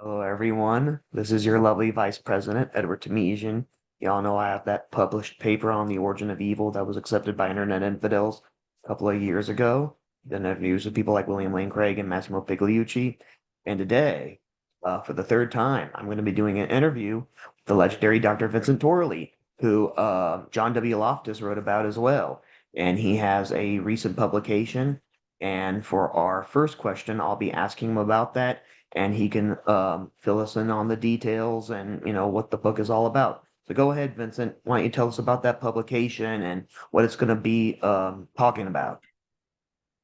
Hello, everyone. This is your lovely Vice President, Edward Tahmizian. Y'all know I have that published paper on the origin of evil that was accepted by internet infidels a couple of years ago. Then I have news with people like William Lane Craig and Massimo Pigliucci. And today, for the third time, I'm going to be doing an interview with the legendary Dr. Vincent Torley, who John W. Loftus wrote about as well. And he has a recent publication. And for our first question, I'll be asking him about that and he can fill us in on the details and what the book is all about. So go ahead, Vincent. Why don't you tell us about that publication and what it's going to be talking about?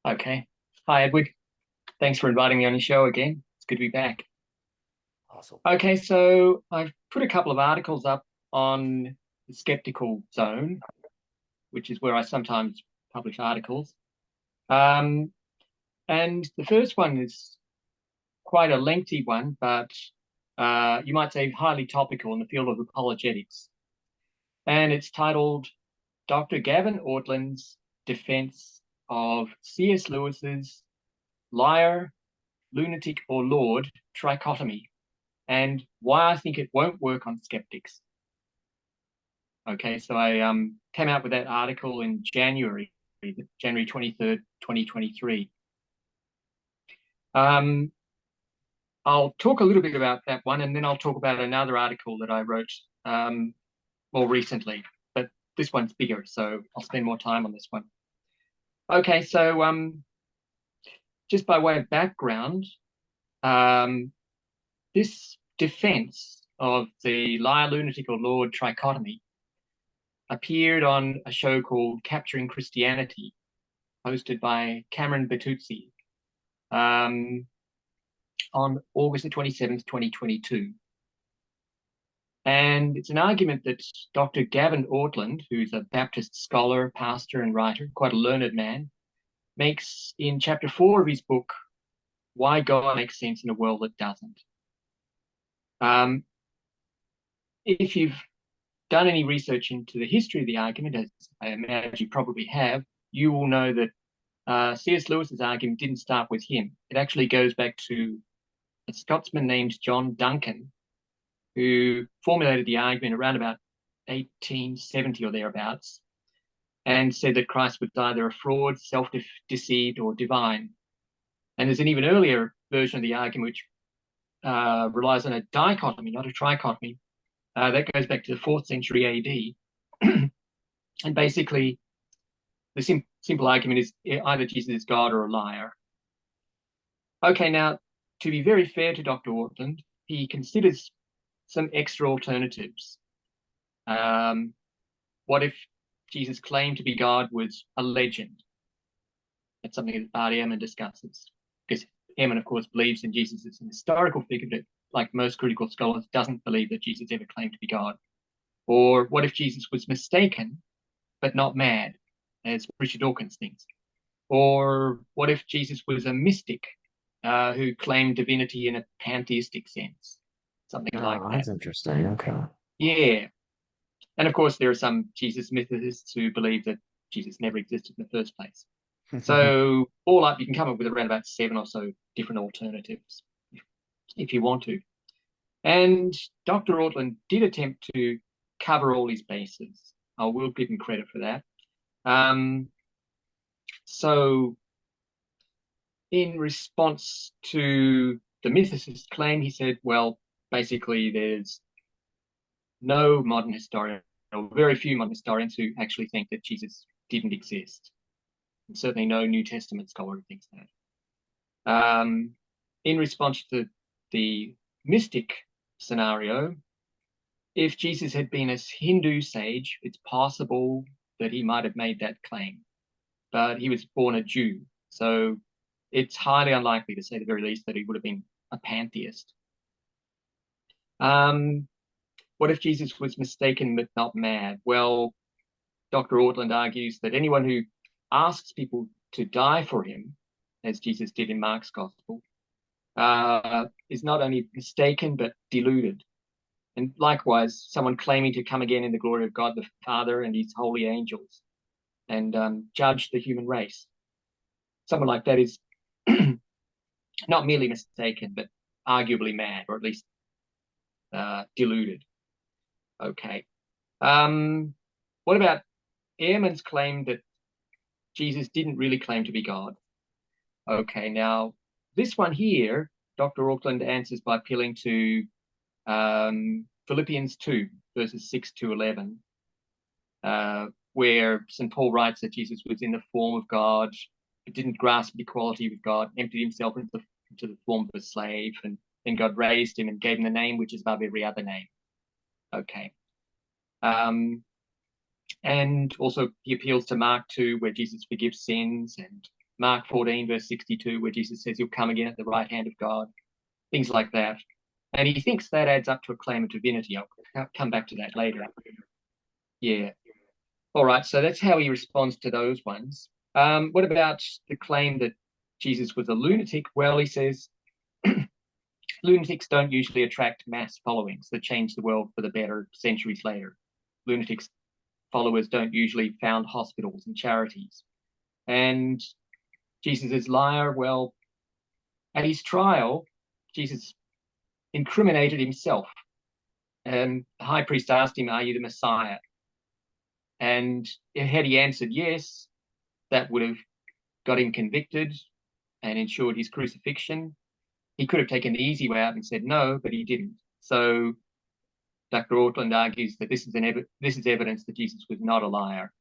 Okay. Hi, Edward. Thanks for inviting me on your show again. It's good to be back. Awesome. Okay, so I've put a couple of articles up on the skeptical zone, which is where I sometimes publish articles. Um, and the first one is quite a lengthy one, but you might say highly topical in the field of apologetics. And it's titled Dr. Gavin Ortland's Defense of C.S. Lewis's Liar, Lunatic, or Lord trichotomy, and why I think it won't work on skeptics. Okay, so I came out with that article in January 23rd, 2023. I'll talk a little bit about that one, and then I'll talk about another article that I wrote more recently, but this one's bigger, so I'll spend more time on this one. Okay, so just by way of background, this defense of the liar, lunatic, or Lord trichotomy appeared on a show called Capturing Christianity, hosted by Cameron Bertuzzi, on August the 27th, 2022. And it's an argument that Dr. Gavin Ortland, who's a Baptist scholar, pastor, and writer, quite a learned man, makes in chapter 4 of his book, Why God Makes Sense in a World That Doesn't. If you've done any research into the history of the argument, as I imagine you probably have, you will know that C.S. Lewis's argument didn't start with him. It actually goes back to a Scotsman named John Duncan, who formulated the argument around about 1870 or thereabouts, and said that Christ was either a fraud, self-deceived, or divine. And there's an even earlier version of the argument which relies on a dichotomy, not a trichotomy. That goes back to the 4th century AD. And basically, the simple argument is either Jesus is God or a liar. Okay, now, to be very fair to Dr. Ortland, he considers some extra alternatives. What if Jesus' claim to be God was a legend? That's something that Bart Ehrman discusses, because Ehrman, of course, believes in Jesus as an historical figure, but like most critical scholars, doesn't believe that Jesus ever claimed to be God. Or what if Jesus was mistaken, but not mad, as Richard Dawkins thinks? Or what if Jesus was a mystic who claimed divinity in a pantheistic sense? Something like Oh, that. that's interesting. Okay. Yeah. And of course, there are some Jesus mythicists who believe that Jesus never existed in the first place. So all up, you can come up with around about 7 or so different alternatives if you want to. And Dr. Ortland did attempt to cover all his bases. I will give him credit for that. So in response to the mythicist claim, he said, well, basically there's no modern historian, or very few modern historians who actually think that Jesus didn't exist. And certainly no New Testament scholar who thinks that. In response to the mystic scenario, if Jesus had been a Hindu sage, it's possible that he might have made that claim. But he was born a Jew, so it's highly unlikely, to say the very least, that he would have been a pantheist. What if Jesus was mistaken but not mad? Well, Dr. Ortland argues that anyone who asks people to die for him, as Jesus did in Mark's Gospel, is not only mistaken but deluded. And likewise, someone claiming to come again in the glory of God the Father and his holy angels and judge the human race. Someone like that is not merely mistaken, but arguably mad, or at least deluded. Okay. What about Ehrman's claim that Jesus didn't really claim to be God? Okay, now this one here, Dr. Auckland answers by appealing to Philippians 2, verses 6 to 11, where St. Paul writes that Jesus was in the form of God, but didn't grasp equality with God, emptied himself into the form of a slave, and then God raised him and gave him the name which is above every other name. Okay. And also he appeals to Mark 2, where Jesus forgives sins, and Mark 14, verse 62, where Jesus says he'll come again at the right hand of God, things like that. And he thinks that adds up to a claim of divinity. I'll come back to that later. Yeah. All right, so that's how he responds to those ones. What about the claim that Jesus was a lunatic? Well, he says, lunatics don't usually attract mass followings that change the world for the better centuries later. Lunatics followers don't usually found hospitals and charities. And Jesus' liar, well, at his trial, Jesus incriminated himself. And the high priest asked him, "Are you the Messiah?" And had he answered yes, that would have got him convicted and ensured his crucifixion. He could have taken the easy way out and said no, but he didn't. So Dr. Auckland argues that this is evidence that Jesus was not a liar.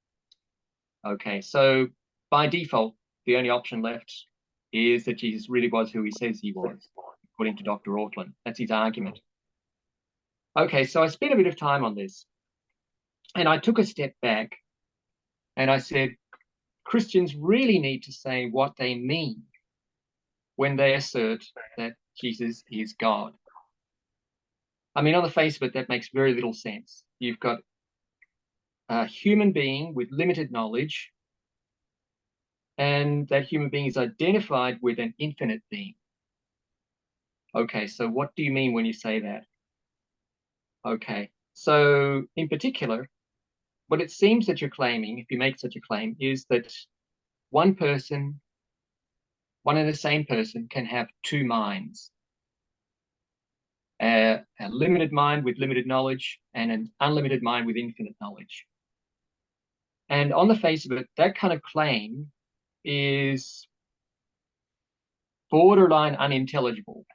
Okay, so by default, the only option left is that Jesus really was who he says he was, according to Dr. Auckland. That's his argument. Okay, so I spent a bit of time on this, and I took a step back and I said, Christians really need to say what they mean when they assert that Jesus is God. I mean, on the face of it, that makes very little sense. You've got a human being with limited knowledge, and that human being is identified with an infinite being. Okay, so what do you mean when you say that? Okay, so in particular, what it seems that you're claiming, if you make such a claim, is that one person, one and the same person, can have two minds. A limited mind with limited knowledge and an unlimited mind with infinite knowledge. And on the face of it, that kind of claim is borderline unintelligible.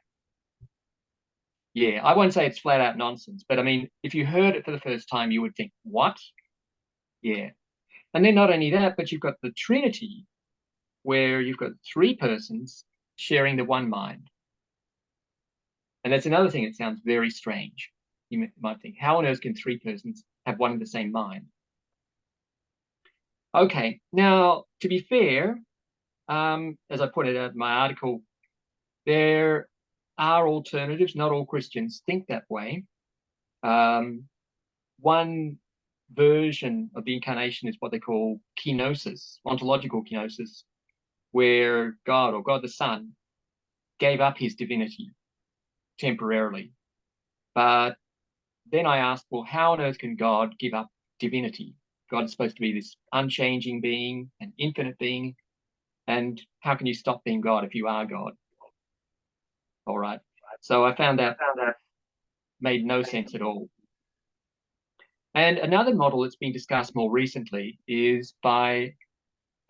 Yeah, I won't say it's flat out nonsense, but I mean, if you heard it for the first time, you would think, what? Yeah. And then not only that, but you've got the Trinity, where you've got three persons sharing the one mind. And that's another thing that sounds very strange. You might think, how on earth can three persons have one and the same mind? Okay, now, to be fair, as I pointed out in my article, there are alternatives. Not all Christians think that way. One version of the incarnation is what they call kenosis, ontological kenosis, where God, or God the Son, gave up his divinity temporarily. But then I asked, well, how on earth can God give up divinity? God is supposed to be this unchanging being, an infinite being, and how can you stop being God if you are God? All right. So I found that made no sense at all. And another model that's been discussed more recently is by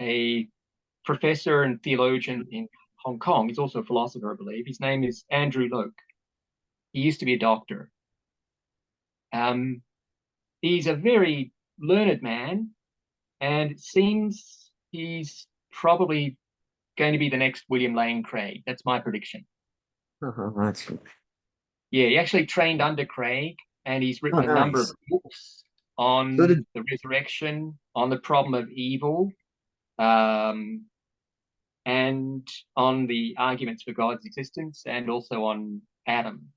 a professor and theologian in Hong Kong. He's also a philosopher, I believe. His name is Andrew Loke. He used to be a doctor. He's a very learned man, and it seems he's probably going to be the next William Lane Craig. That's my prediction. Yeah, he actually trained under Craig, and he's written a number of books on the resurrection, on the problem of evil, and on the arguments for God's existence, and also on Adam.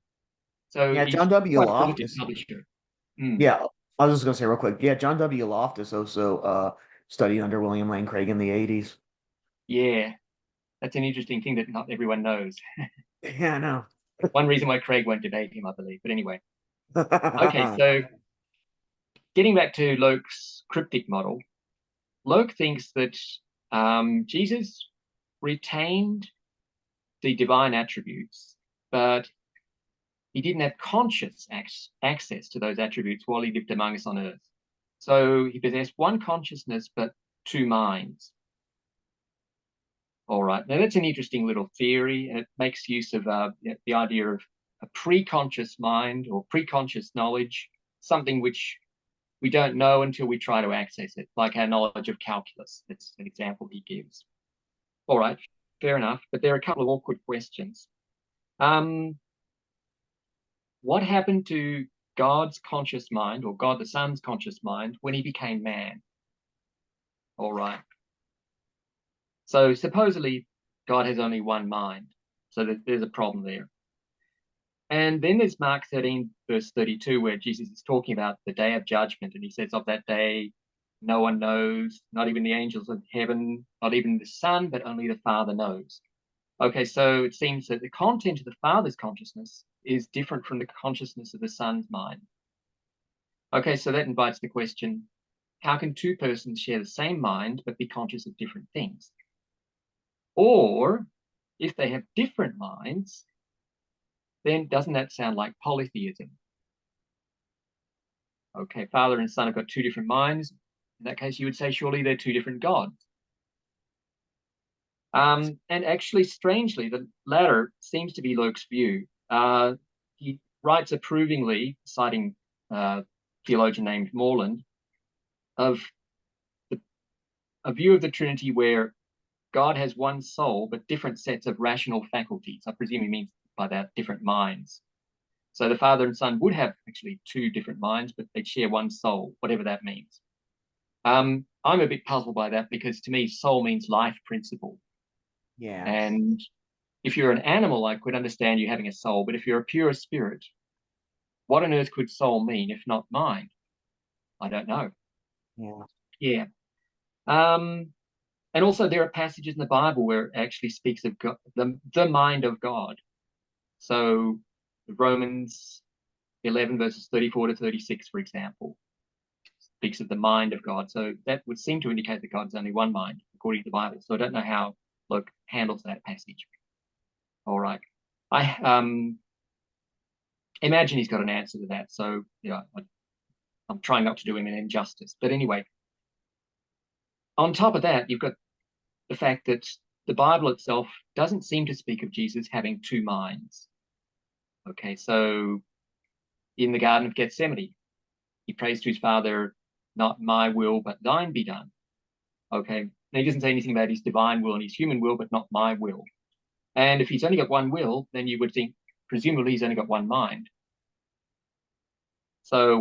So yeah, John W. Loftus. Yeah, I was just gonna say real quick. Yeah, John W. Loftus also studied under William Lane Craig in the 80s. Yeah, that's an interesting thing that not everyone knows. Yeah, I know. One reason why Craig won't debate him, I believe. But anyway. Okay, so getting back to Loke's cryptic model, Loke thinks that Jesus retained the divine attributes, but he didn't have conscious access to those attributes while he lived among us on earth. So he possessed one consciousness, but two minds. All right, now that's an interesting little theory, and it makes use of the idea of a pre-conscious mind or pre-conscious knowledge, something which we don't know until we try to access it, like our knowledge of calculus. That's an example he gives. All right, fair enough, but there are a couple of awkward questions. What happened to God's conscious mind, or God the Son's conscious mind, when he became man? All right. So supposedly God has only one mind. So there's a problem there. And then there's Mark 13, verse 32, where Jesus is talking about the day of judgment. And he says, of that day, no one knows, not even the angels of heaven, not even the Son, but only the Father knows. Okay, so it seems that the content of the Father's consciousness is different from the consciousness of the Son's mind. Okay, so that invites the question, how can two persons share the same mind but be conscious of different things? Or if they have different minds, then doesn't that sound like polytheism? Okay, Father and Son have got two different minds. In that case, you would say surely they're two different gods. And actually, strangely, the latter seems to be Luke's view. He writes approvingly, citing a theologian named Moreland, of a view of the Trinity where God has one soul, but different sets of rational faculties. I presume he means by that different minds. So the Father and Son would have actually two different minds, but they'd share one soul, whatever that means. I'm a bit puzzled by that because to me, soul means life principle. Yeah. And if you're an animal, I could understand you having a soul, but if you're a pure spirit, what on earth could soul mean if not mind? I don't know. Yeah. And also there are passages in the Bible where it actually speaks of God, the mind of God. So Romans 11 verses 34 to 36, for example, speaks of the mind of God. So that would seem to indicate that God's only one mind, according to the Bible. So I don't know how Luke handles that passage. All right. I imagine he's got an answer to that. So yeah, I'm trying not to do him an injustice. But anyway, on top of that, you've got the fact that the Bible itself doesn't seem to speak of Jesus having two minds. Okay, so in the Garden of Gethsemane, he prays to his Father, not my will, but thine be done. Okay, and he doesn't say anything about his divine will and his human will, but not my will. And if he's only got one will, then you would think, presumably he's only got one mind. So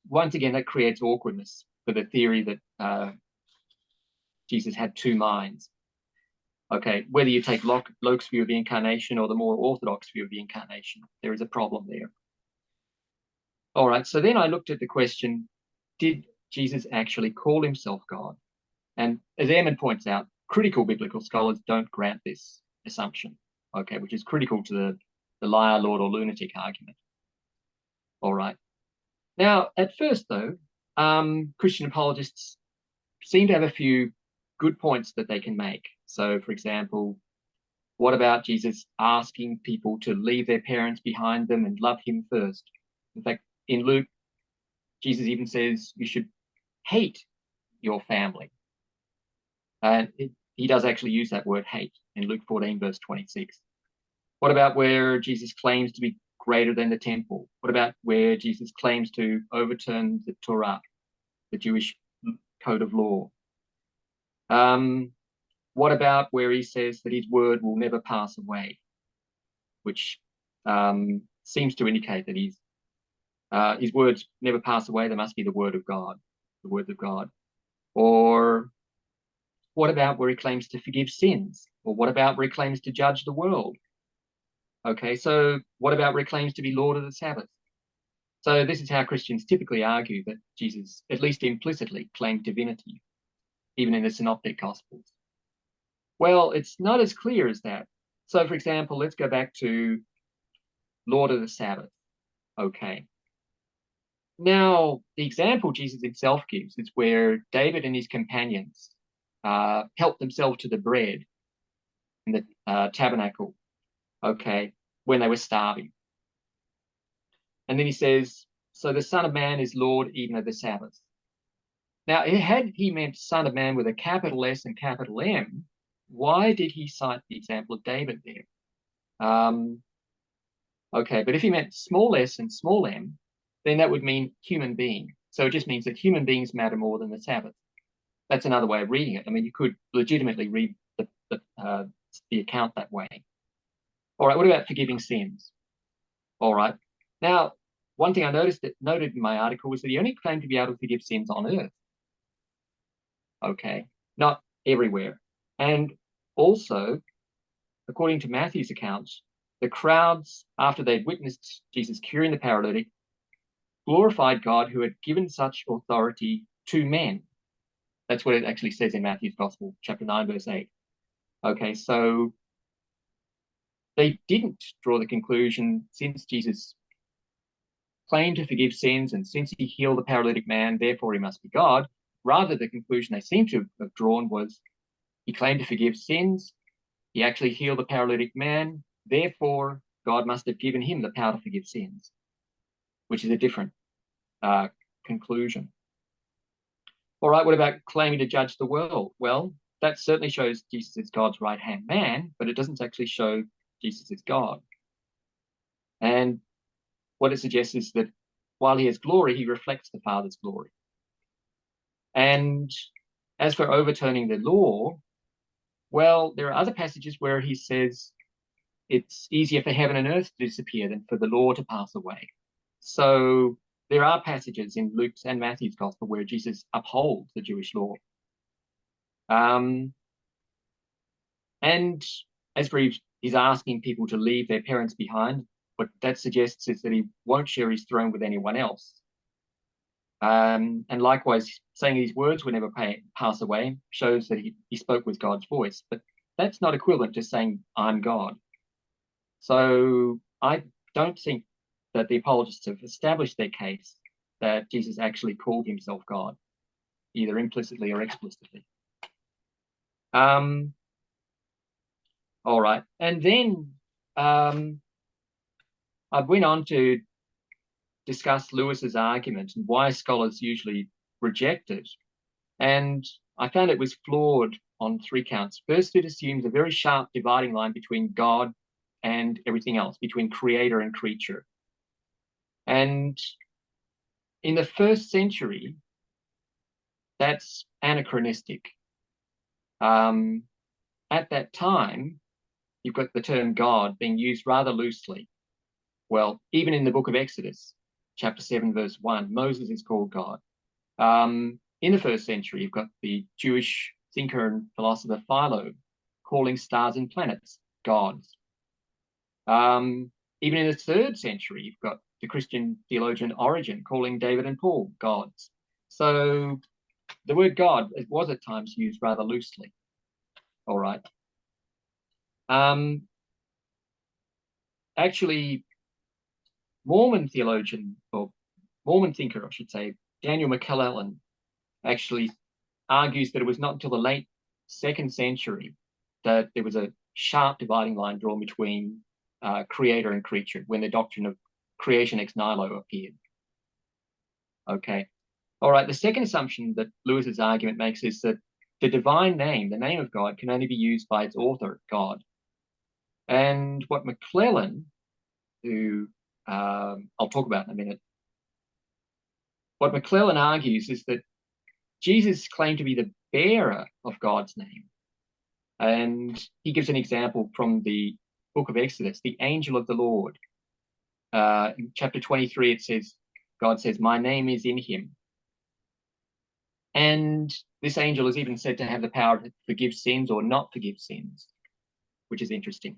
once again, that creates awkwardness for the theory that Jesus had two minds. Okay, whether you take Locke's view of the incarnation or the more orthodox view of the incarnation, there is a problem there. All right, so then I looked at the question, did Jesus actually call himself God? And as Eamon points out, critical biblical scholars don't grant this assumption, okay, which is critical to the liar, lord, or lunatic argument. All right. Now, at first, though, Christian apologists seem to have a few good points that they can make. So, for example, what about Jesus asking people to leave their parents behind them and love him first? In fact, in Luke, Jesus even says you should hate your family. And he does actually use that word hate in Luke 14, verse 26. What about where Jesus claims to be greater than the temple? What about where Jesus claims to overturn the Torah, the Jewish code of law? What about where he says that his word will never pass away, which seems to indicate that his words never pass away. There must be the word of God, the words of God. Or what about where he claims to forgive sins? Or what about where he claims to judge the world? Okay, so what about where he claims to be Lord of the Sabbath? So this is how Christians typically argue that Jesus, at least implicitly, claimed divinity, even in the Synoptic Gospels. Well, it's not as clear as that. So, for example, let's go back to Lord of the Sabbath. Okay. Now, the example Jesus himself gives is where David and his companions helped themselves to the bread in the tabernacle, okay, when they were starving. And then he says, so the Son of Man is Lord even of the Sabbath. Now, had he meant Son of Man with a capital S and capital M, why did he cite the example of David there? Okay, but if he meant small s and small m, then that would mean human being. So it just means that human beings matter more than the Sabbath. That's another way of reading it. I mean, you could legitimately read the account that way. All right, what about forgiving sins? All right. Now, one thing I noted in my article was that he only claimed to be able to forgive sins on earth. Okay, not everywhere. And also, according to Matthew's accounts, the crowds, after they'd witnessed Jesus curing the paralytic, glorified God who had given such authority to men. That's what it actually says in Matthew's Gospel, chapter 9, verse 8. Okay, so they didn't draw the conclusion, since Jesus claimed to forgive sins and since he healed the paralytic man, therefore he must be God. Rather, the conclusion they seem to have drawn was he claimed to forgive sins, he actually healed the paralytic man, therefore God must have given him the power to forgive sins, which is a different conclusion. All right, what about claiming to judge the world? Well, that certainly shows Jesus is God's right-hand man, but it doesn't actually show Jesus is God. And what it suggests is that while he has glory, he reflects the Father's glory. And as for overturning the law, well, there are other passages where he says it's easier for heaven and earth to disappear than for the law to pass away. So there are passages in Luke's and Matthew's gospel where Jesus upholds the Jewish law. And as for he's asking people to leave their parents behind, what that suggests is that he won't share his throne with anyone else. And likewise, saying these words will never pass away shows that he spoke with God's voice. But that's not equivalent to saying, I'm God. So I don't think that the apologists have established their case that Jesus actually called himself God, either implicitly or explicitly. All right. And then I went on to discuss Lewis's argument and why scholars usually reject it. And I found it was flawed on 3 counts. First, it assumes a very sharp dividing line between God and everything else, between creator and creature. And in the 1st century, that's anachronistic. At that time, you've got the term God being used rather loosely. Well, even in the book of Exodus, chapter 7, verse 1, Moses is called God. In the 1st century, you've got the Jewish thinker and philosopher Philo calling stars and planets gods. Even in the 3rd century, you've got the Christian theologian Origen calling David and Paul gods. So the word God, it was at times used rather loosely. All right. Actually, Mormon theologian, or Mormon thinker, I should say, Daniel McClellan, actually argues that it was not until the late 2nd century that there was a sharp dividing line drawn between creator and creature when the doctrine of creation ex nihilo appeared. Okay. All right. The second assumption that Lewis's argument makes is that the divine name, the name of God, can only be used by its author, God. And what McClellan, who I'll talk about in a minute, what McClellan argues is that Jesus claimed to be the bearer of God's name. And he gives an example from the book of Exodus, the angel of the Lord. In chapter 23, it says, God says, my name is in him. And this angel is even said to have the power to forgive sins or not forgive sins, which is interesting.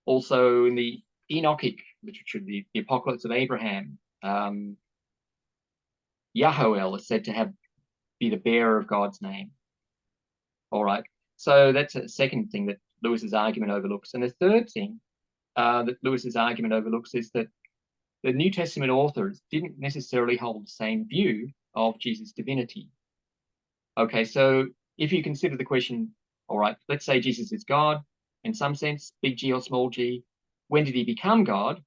Also in the Enochic literature, the Apocalypse of Abraham, Yahoel is said to be the bearer of God's name. All right. So that's a second thing that Lewis's argument overlooks. And the third thing that Lewis's argument overlooks is that the New Testament authors didn't necessarily hold the same view of Jesus' divinity. Okay, so if you consider the question, all right, let's say Jesus is God in some sense, big G or small g, when did he become God?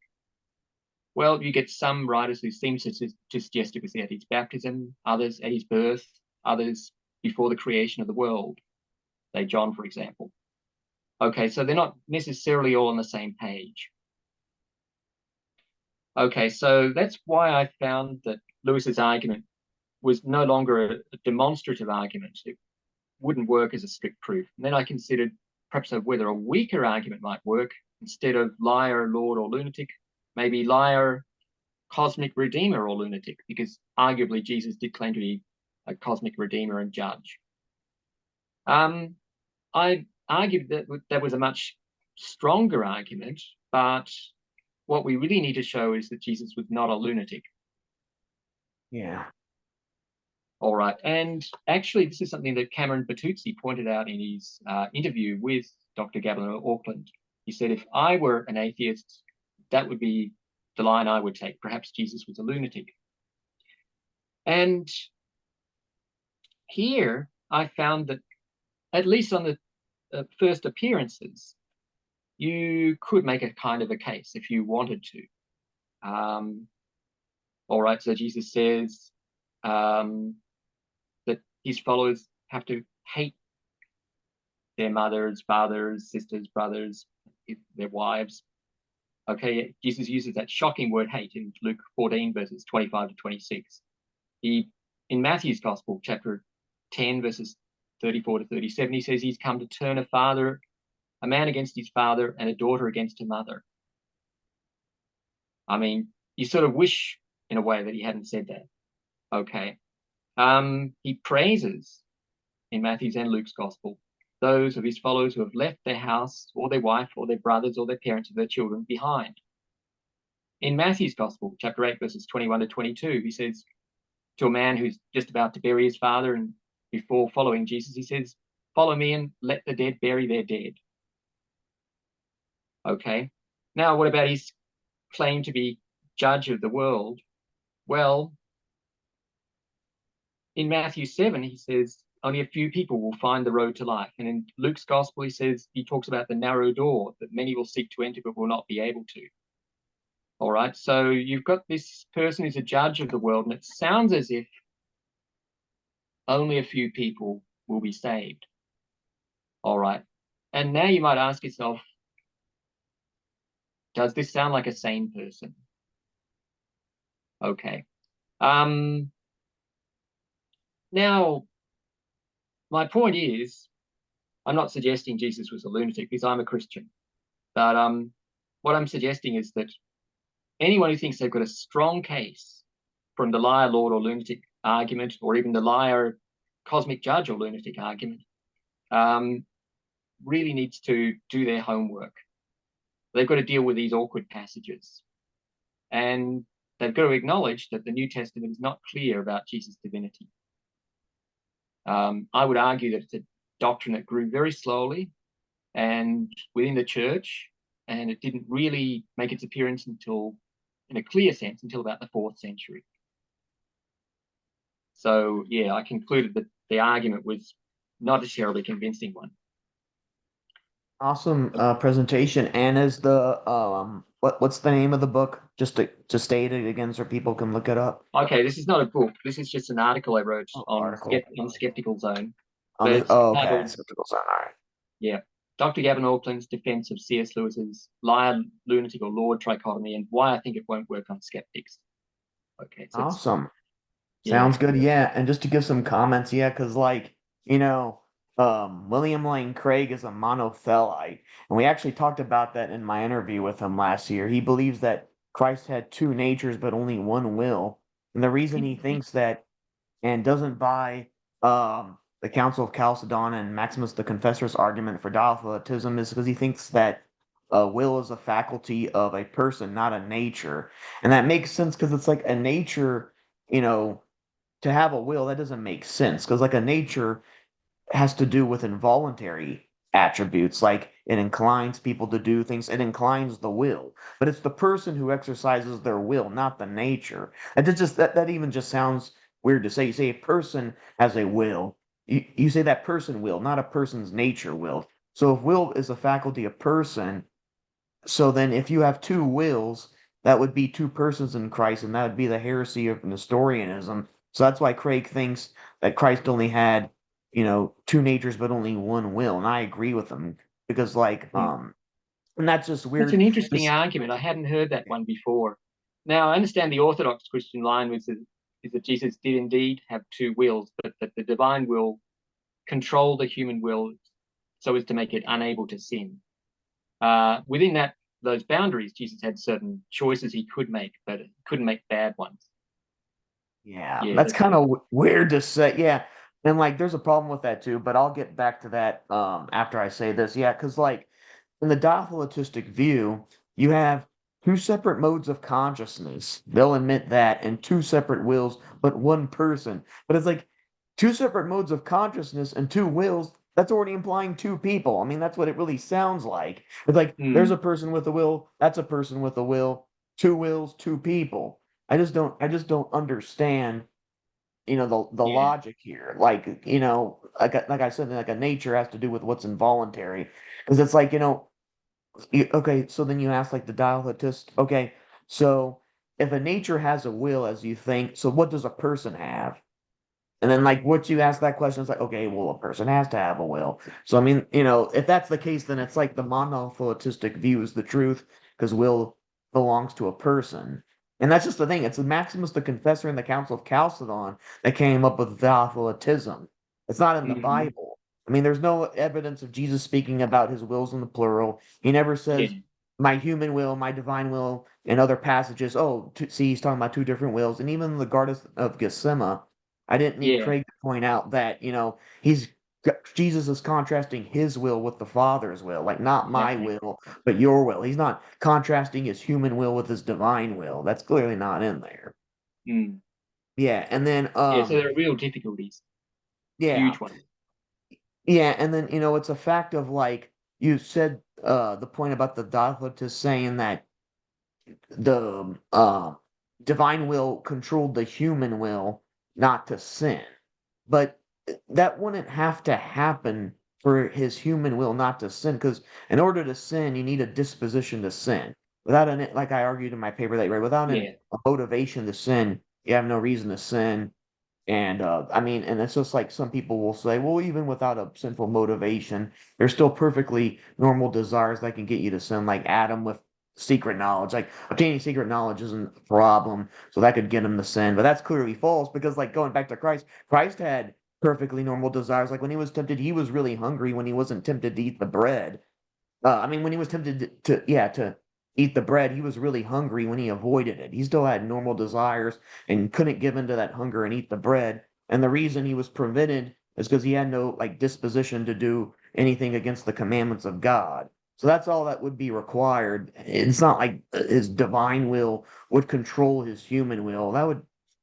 Well, you get some writers who seem to suggest it was at his baptism, others at his birth, others before the creation of the world, say John, for example. Okay, so they're not necessarily all on the same page. Okay, so that's why I found that Lewis's argument was no longer a demonstrative argument. It wouldn't work as a strict proof. And then I considered perhaps whether a weaker argument might work. Instead of liar, lord, or lunatic, maybe liar, cosmic redeemer, or lunatic, because arguably Jesus did claim to be a cosmic redeemer and judge. I argued that that was a much stronger argument, but what we really need to show is that Jesus was not a lunatic. Yeah. All right. And actually, this is something that Cameron Bertuzzi pointed out in his interview with Dr. Gavin Auckland. He said, if I were an atheist, that would be the line I would take. Perhaps Jesus was a lunatic. And here I found that, at least on the first appearances, you could make a kind of a case if you wanted to. All right, so Jesus says that his followers have to hate their mothers, fathers, sisters, brothers, their wives. Okay, Jesus uses that shocking word hate in Luke 14, verses 25 to 26. In Matthew's Gospel, chapter 10, verses 34 to 37, he says he's come to turn a man against his father and a daughter against her mother. I mean, you sort of wish in a way that he hadn't said that. Okay. He praises in Matthew's and Luke's Gospel those of his followers who have left their house or their wife or their brothers or their parents or their children behind. In Matthew's Gospel, chapter 8, verses 21 to 22, he says to a man who's just about to bury his father, and before following Jesus, he says, follow me and let the dead bury their dead. Okay. Now, what about his claim to be judge of the world? Well, in Matthew 7, he says, only a few people will find the road to life. And in Luke's Gospel, he talks about the narrow door that many will seek to enter but will not be able to. All right, so you've got this person who's a judge of the world, and it sounds as if only a few people will be saved. All right, and now you might ask yourself, does this sound like a sane person? Okay. Now, my point is, I'm not suggesting Jesus was a lunatic because I'm a Christian. But what I'm suggesting is that anyone who thinks they've got a strong case from the liar, lord, or lunatic argument, or even the liar, cosmic judge, or lunatic argument, really needs to do their homework. They've got to deal with these awkward passages. And they've got to acknowledge that the New Testament is not clear about Jesus' divinity. I would argue that it's a doctrine that grew very slowly and within the church, and it didn't really make its appearance until, in a clear sense, until about the 4th century. So, yeah, I concluded that the argument was not a terribly convincing one. Awesome presentation. And is the what's the name of the book? Just to state it again so people can look it up. Okay, this is not a book. This is just an article I wrote on Skeptical Zone. Okay, Skeptical Zone. All right. Yeah, Dr. Gavin Auckland's defense of C.S. Lewis's liar, lunatic, or lord trichotomy, and why I think it won't work on skeptics. Okay, so awesome. Sounds good. Yeah, and just to give some comments, yeah, because William Lane Craig is a monothelite, and we actually talked about that in my interview with him last year. He believes that Christ had two natures but only one will, and the reason he thinks that and doesn't buy the Council of Chalcedon and Maximus the Confessor's argument for diaphilitism is because he thinks that will is a faculty of a person, not a nature, and that makes sense because it's like a nature, to have a will, that doesn't make sense because like a nature has to do with involuntary attributes, like it inclines people to do things, it inclines the will, but it's the person who exercises their will, not the nature. That even just sounds weird to say. You say a person has a will, you say that person will, not a person's nature will. So if will is a faculty of person, so then if you have two wills, that would be two persons in Christ, and that would be the heresy of Nestorianism. So that's why Craig thinks that Christ only had, two natures but only one will, and I agree with him because Mm. and that's just That's weird. an interesting This, argument. I hadn't heard that one before. Now, I understand the Orthodox Christian line is that Jesus did indeed have two wills, but that the divine will control the human will so as to make it unable to sin. Within those boundaries, Jesus had certain choices he could make, but he couldn't make bad ones. yeah, Yeah, that's kind of weird to say. Yeah, and there's a problem with that too, but I'll get back to that after I say this. Yeah, because in the diathletistic view, you have two separate modes of consciousness. They'll admit that, and two separate wills, but one person. But it's like two separate modes of consciousness and two wills. That's already implying two people. I mean, that's what it really sounds like. It's like there's a mm, person with a will, that's a person with a will, two wills, two people. I just don't understand, the yeah, logic here. Like I said, like a nature has to do with what's involuntary. Because it's like, okay, so then you ask like the dialectist, okay, so if a nature has a will as you think, so what does a person have? And then what you ask that question, it's like, okay, well, a person has to have a will. So I mean, if that's the case, then it's like the monotheistic view is the truth, because will belongs to a person. And that's just the thing. It's the Maximus the Confessor and the Council of Chalcedon that came up with Diotheletism. It's not in the mm, Bible. I mean, there's no evidence of Jesus speaking about his wills in the plural. He never yeah, says my human will, my divine will, in other passages. Oh, see, he's talking about two different wills. And even in the Garden of Gethsemane, I didn't need yeah, Craig to point out that, Jesus is contrasting his will with the Father's will, like not my exactly. will, but your will. He's not contrasting his human will with his divine will. That's clearly not in there. Mm. Yeah, and then Yeah, so there are real difficulties, yeah. huge ones. Yeah, and then it's a fact of you said the point about the Dogmatist saying that the divine will controlled the human will not to sin. But that wouldn't have to happen for his human will not to sin, because in order to sin, you need a disposition to sin. Without like I argued in my paper that you read, without Yeah, a motivation to sin, you have no reason to sin. And I mean, and it's just like some people will say, well, even without a sinful motivation, there's still perfectly normal desires that can get you to sin, like Adam with secret knowledge. Like obtaining secret knowledge isn't a problem, so that could get him to sin. But that's clearly false because, like, going back to Christ, Christ had perfectly normal desires. Like when he was tempted, he was really hungry when he wasn't tempted to eat the bread. I mean, when he was tempted to eat the bread, he was really hungry when he avoided it. He still had normal desires and couldn't give into that hunger and eat the bread. And the reason he was prevented is because he had no disposition to do anything against the commandments of God. So that's all that would be required. It's not like his divine will would control his human will. That would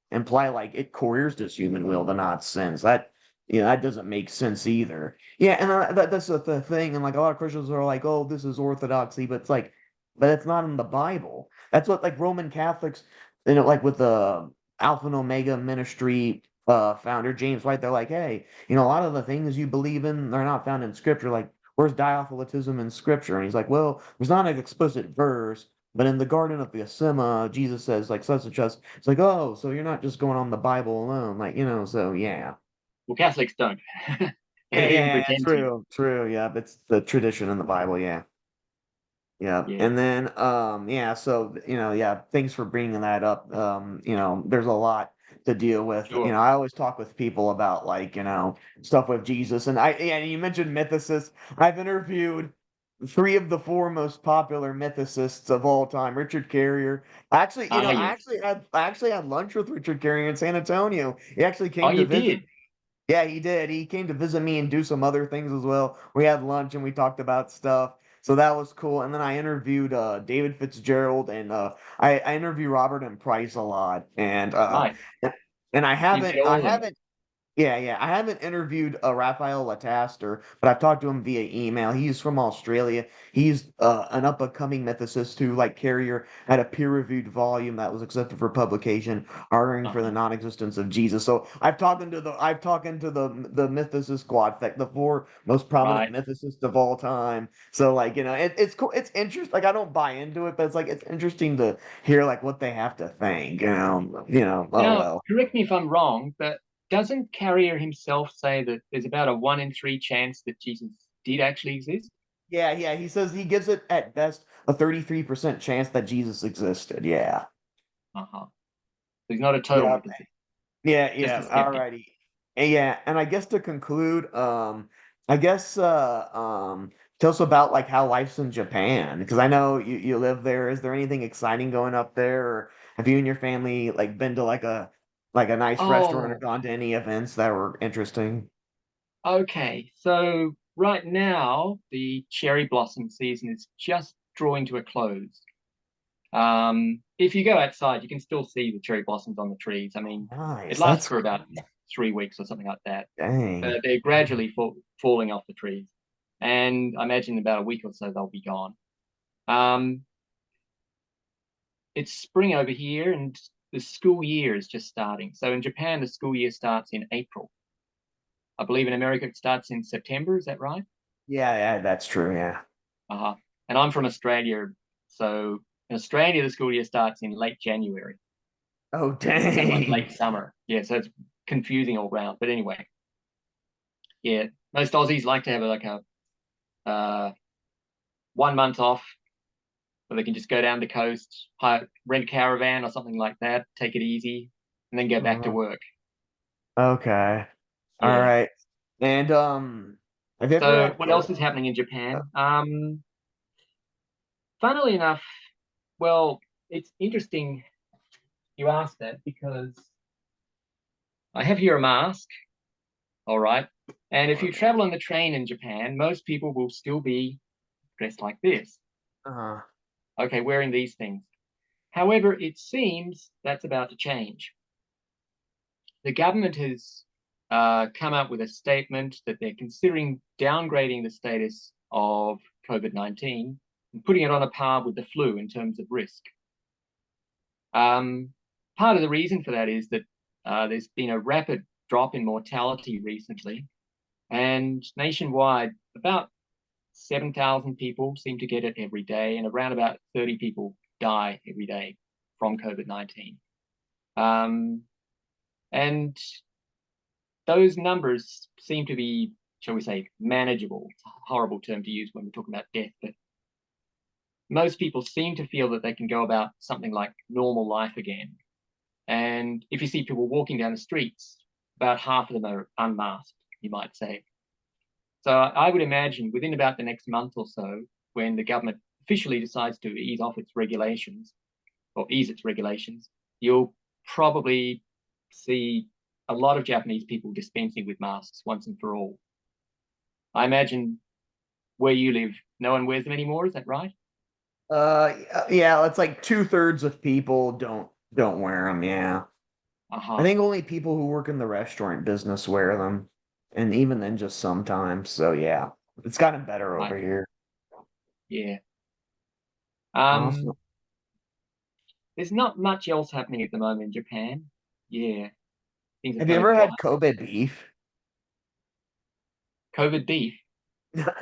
imply like it coerced his human will to not sin. So that doesn't make sense either. Yeah, and that's the thing. And like a lot of Christians are like, "Oh, this is orthodoxy," but it's like, but it's not in the Bible. That's what like Roman Catholics, like with the Alpha and Omega ministry founder James White, they're like, "Hey, a lot of the things you believe in, they're not found in Scripture. Like, where's Diophilitism in Scripture?" And he's like, "Well, there's not an explicit verse." But in the Garden of Gethsemane, Jesus says like such and such. It's like, oh, so you're not just going on the Bible alone, so yeah. well, Catholics don't. They Yeah, don't even yeah, yeah, pretend to. true, true. Yeah, it's the tradition in the Bible. Yeah, yeah. Yeah, And then, yeah. So, yeah. Thanks for bringing that up. There's a lot to deal with. sure. I always talk with people about stuff with Jesus, and yeah. You mentioned mythicists. I've interviewed three of the four most popular mythicists of all time. Richard Carrier. Actually, Ah, I yes. actually had lunch with Richard Carrier in San Antonio. He actually Oh, came to you visit. did. Yeah, he did. He came to visit me and do some other things as well. We had lunch and we talked about stuff. So that was cool. And then I interviewed David Fitzgerald and I interview Robert and Price a lot. And Right. and I You've haven't met I all of them. haven't Yeah, yeah. I haven't interviewed Raphael Lataster, but I've talked to him via email. He's from Australia. He's an up-and-coming mythicist who, like Carrier, had a peer-reviewed volume that was accepted for publication, arguing for the Uh-huh. non-existence of Jesus. So I've talking to the mythicist squad, like the four most prominent Right. mythicists of all time. So like, it's cool. It's interesting. Like I don't buy into it, but it's like it's interesting to hear like what they have to think. Oh Now, well. correct me if I'm wrong, but doesn't Carrier himself say that there's about a 1 in 3 chance that Jesus did actually exist? Yeah, yeah. He says he gives it at best a 33% chance that Jesus existed. Yeah. Uh-huh. He's not a total Yeah. mythicist, Yeah, just yeah. a skeptic. Alrighty. And yeah, and I guess to conclude, I guess tell us about like how life's in Japan because I know you live there. Is there anything exciting going up there, or have you and your family like been to like a nice restaurant or Oh, gone to any events that were interesting? okay. So right now, the cherry blossom season is just drawing to a close. If you go outside, you can still see the cherry blossoms on the trees. I mean, it Nice. lasts That's for about 3 weeks or something like that. dang. They're gradually falling off the trees, and I imagine in about a week or so they'll be gone. Um, it's spring over here, and the school year is just starting. So in Japan, the school year starts in April. I believe in America it starts in September. Is that right? Yeah, yeah, that's true. Yeah. Uh-huh. And I'm from Australia, so in Australia the school year starts in late January, Oh, kind of like dang. late summer. Yeah, so it's confusing all round. But anyway, yeah, most Aussies like to have like a 1 month off where they can just go down the coast, rent a caravan or something like that, take it easy, and then go back to Uh, work. okay. All Yeah. right. And have you ever So had what COVID? else is happening in Japan? Funnily enough, well, it's interesting you asked that because I have here a mask, all right. And if you travel on the train in Japan, most people will still be dressed like this. Uh, Okay, wearing these things. However, it seems that's about to change. The government has come out with a statement that they're considering downgrading the status of COVID-19 and putting it on a par with the flu in terms of risk. Part of the reason for that is that there's been a rapid drop in mortality recently, and nationwide, about 7,000 people seem to get it every day, and around about 30 people die every day from COVID-19. Um, and those numbers seem to be, shall we say, manageable. It's a horrible term to use when we're talking about death, but most people seem to feel that they can go about something like normal life again. And if you see people walking down the streets, about half of them are unmasked, you might say. So I would imagine within about the next month or so, when the government officially decides to ease its regulations, you'll probably see a lot of Japanese people dispensing with masks once and for all. I imagine where you live, no one wears them anymore. Is that right? yeah, it's like two-thirds of people don't wear them. Yeah, I Uh-huh. think only people who work in the restaurant business wear them, and even then, just sometimes. So yeah, it's gotten better Right. over here. Yeah. Awesome. Um, there's not much else happening at the moment in Japan. Yeah, things are Have you kind of ever quiet. had Kobe beef? COVID beef.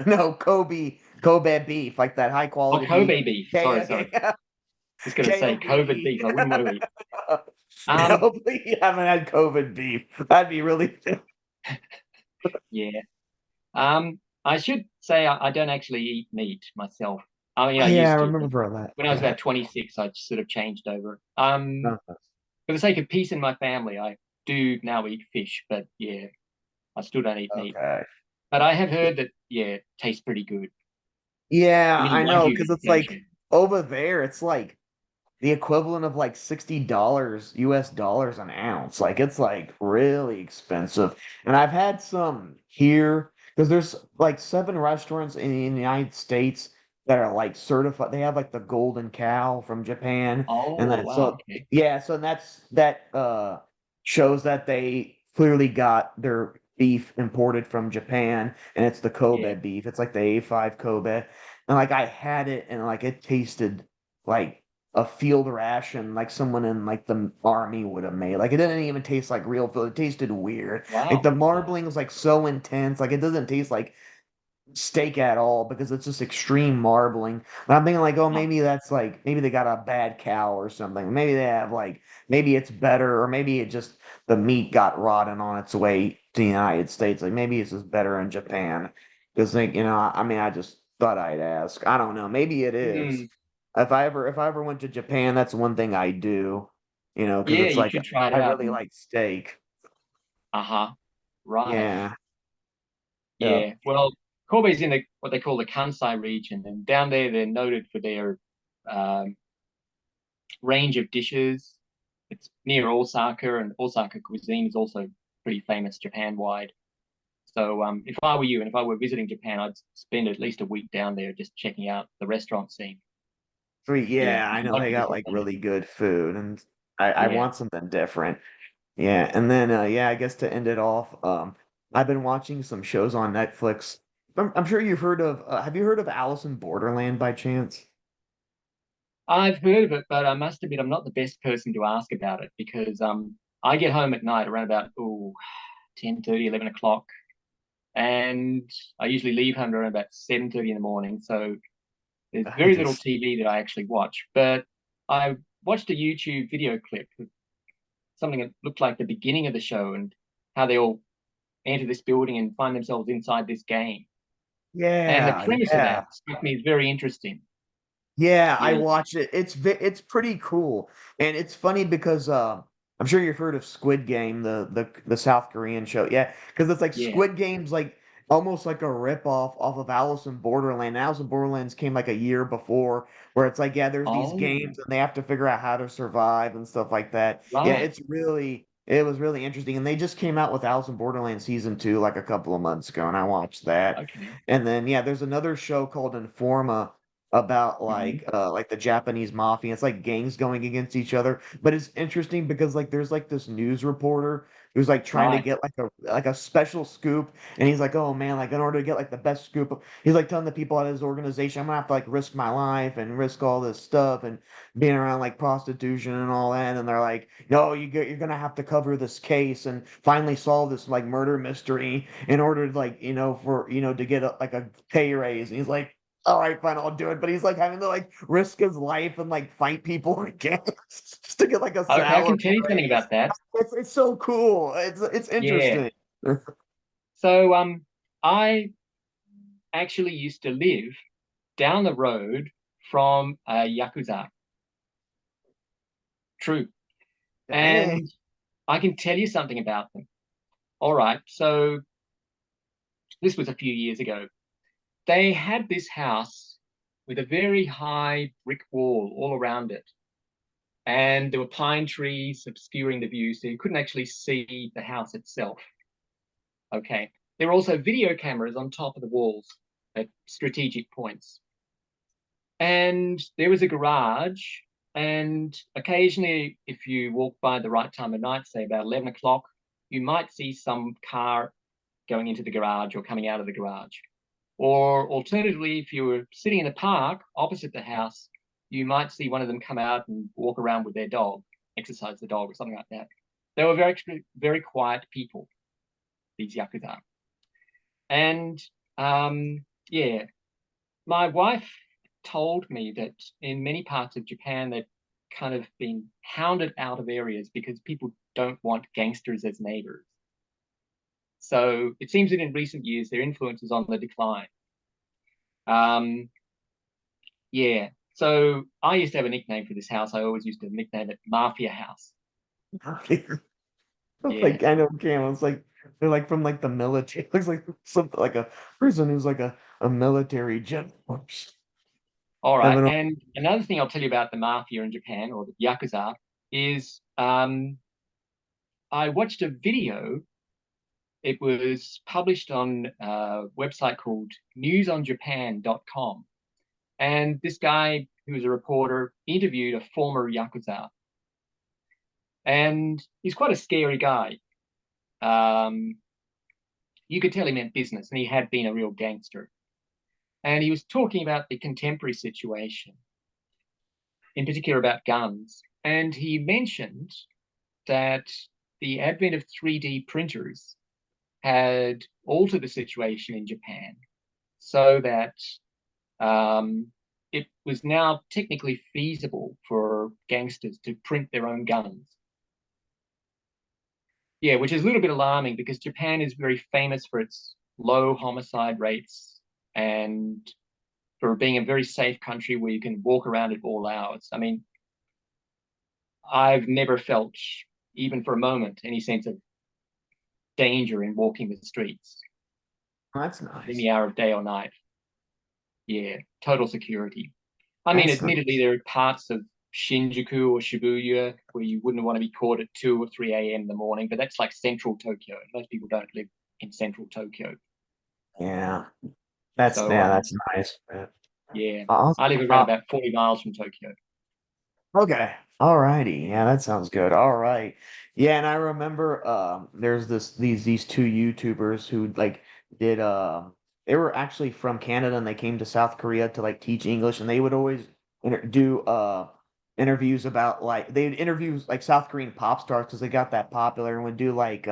No, Kobe beef, like that high Oh, quality beef. Kobe beef. Sorry, K sorry. K Just gonna say COVID KOB. beef. I wouldn't want to eat. Um, Hopefully you haven't had COVID beef. That'd be really yeah. I should say I don't actually eat meat myself. I mean, Oh, I yeah, I used to, but remember that. when I was Yeah. about 26, I just sort of changed over. Uh, For the sake of peace in my family, I do now eat fish, but yeah, I still don't eat meat. okay. But I have heard that, yeah, it tastes pretty good. Yeah, Any I know, Wagyu because it's like dedication. over there, it's like the equivalent of like $60 US dollars an ounce. Like it's like really expensive. And I've had some here because there's like seven restaurants in the United States that are like certified. They have like the golden cow from Japan. And Oh, then wow, so okay. yeah, so that's that shows that they clearly got their beef imported from Japan, and it's the Kobe Yeah. beef. It's like the A5 Kobe. And like I had it and like it tasted like a field ration like someone in like the army would have made. Like it didn't even taste like real food. It tasted weird. Like Wow. the marbling was like so intense. Like it doesn't taste like steak at all because it's just extreme marbling. But I'm thinking like, oh, Uh, maybe that's like maybe they got a bad cow or something. Maybe they have like maybe it's better, or maybe it just the meat got rotten on its way to the United States. Like maybe it's just better in Japan. Because like, I mean, I just thought I'd ask. I don't know. Maybe it is. mm, If I ever went to Japan, that's one thing I do. Because yeah, it's you like should try it I out. really And like steak. uh-huh. Right. Yeah. Yeah. Yeah. Well, Kobe's in the what they call the Kansai region, and down there they're noted for their um, range of dishes. It's near Osaka, and Osaka cuisine is also pretty famous Japan-wide. So if I were you and if I were visiting Japan, I'd spend at least a week down there just checking out the restaurant scene. Sweet. Yeah, Yeah, I a know lot they of got different like places. really good food, and I Yeah. want something different. Yeah, and then yeah, I guess to end it off, I've been watching some shows on Netflix. I'm sure you've heard of have you heard of Alice in Borderland by chance? I've heard of it, but I must admit I'm not the best person to ask about it because I get home at night around about 10:30, 11 o'clock, and I usually leave home around about 7:30 in the morning. So there's I very little just TV that I actually watch. But I watched a YouTube video clip of something that looked like the beginning of the show and how they all enter this building and find themselves inside this game. And the yeah, premise of yeah. that struck me as very interesting. Yeah, I Yeah. watched it. It's pretty cool, and it's funny because I'm sure you've heard of Squid Game, the South Korean show. Yeah, because it's like Yeah. Squid Game's like almost like a rip off of Alice in Borderland. Alice in Borderlands came like a year before, where it's like, yeah, there's these Oh, games and they have to figure out how to survive and stuff like that. Yeah, right. it was really interesting, and they just came out with Alice in Borderland season 2 like a couple of months ago, and I watched that. Okay. And then yeah, there's another show called Informa about Hmm. like the Japanese mafia. It's like gangs going against each other. But it's interesting because like there's like this news reporter who's like trying to Right. get like a special scoop, and he's like, oh man, like in order to get like the best scoop, he's like telling the people at his organization, I'm gonna have to like risk my life and risk all this stuff and being around like prostitution and all that. And they're like, no, you're gonna have to cover this case and finally solve this like murder mystery in order to like, for to get like a pay raise. And he's like, all right, fine, I'll do it. But he's like having to like risk his life and like fight people again just to get like a Okay, I salary can tell you something raise. about that. It's so cool. It's Yeah. interesting. So I actually used to live down the road from a Yakuza. True. Dang. And I can tell you something about them. All right. So this was a few years ago. They had this house with a very high brick wall all around it. And there were pine trees obscuring the view, so you couldn't actually see the house itself. Okay. There were also video cameras on top of the walls at strategic points. And there was a garage. And occasionally, if you walk by the right time of night, say about 11 o'clock, you might see some car going into the garage or coming out of the garage. Or alternatively, if you were sitting in a park opposite the house, you might see one of them come out and walk around with their dog, exercise the dog or something like that. They were very quiet people, these Yakuza. And yeah, my wife told me that in many parts of Japan, they've kind of been hounded out of areas because people don't want gangsters as neighbors. So it seems that in recent years, their influence is on the decline. Um, yeah. So I used to have a nickname for this house. I always used to nickname it Mafia House. Yeah. Like I know Cam. It's like they're like from like the military. It looks like something like a person who's like a military general. All right. Having a- And another thing I'll tell you about the mafia in Japan or the Yakuza is I watched a video. It was published on a website called newsonjapan.com. And this guy, who was a reporter, interviewed a former Yakuza. And he's quite a scary guy. you could tell he meant business, and he had been a real gangster. And he was talking about the contemporary situation, in particular about guns. And he mentioned that the advent of 3D printers had altered the situation in Japan so that it was now technically feasible for gangsters to print their own guns. Yeah, which is a little bit alarming because Japan is very famous for its low homicide rates and for being a very safe country where you can walk around at all hours. I mean, I've never felt, even for a moment, any sense of danger in walking the streets, That's any nice. hour of day or night. Yeah, total security. I mean, That's admittedly, nice. there are parts of Shinjuku or Shibuya where you wouldn't want to be caught at 2 or 3 a.m. in the morning, but that's like central Tokyo. Most people don't live in central Tokyo. Yeah. That's So, yeah, that's nice. Yeah. yeah, I live Awesome. around about 40 miles from Tokyo. Okay. All righty. Yeah, that sounds good. All right. Yeah, and I remember there's these two YouTubers who like did they were actually from Canada and they came to South Korea to like teach English and they would always do interviews about like they'd interview like South Korean pop stars because they got that popular and would do like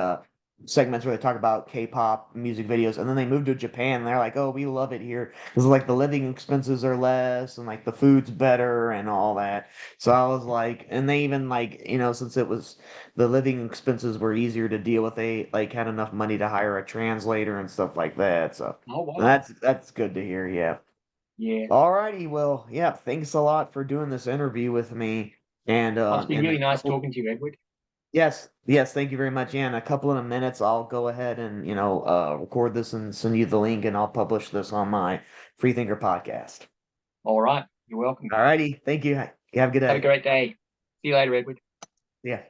segments where they talk about K-pop music videos and then they moved to Japan and they're like, "Oh, we love it here." Because like the living expenses are less and like the food's better and all that. So I was like, and they even like, since it was the living expenses were easier to deal with, they like had enough money to hire a translator and stuff like that. So Oh, wow. that's good to hear. Yeah. Yeah. All righty. Well, yeah, thanks a lot for doing this interview with me. And Oh, it's been in a really nice couple, talking to you, Edward. yes, thank you very much. Yeah, in a couple of minutes, I'll go ahead and, record this and send you the link and I'll publish this on my Freethinker podcast. All right. You're welcome. All righty. Thank you. You have a good Have a day. great day. See you later, Edward. Yeah.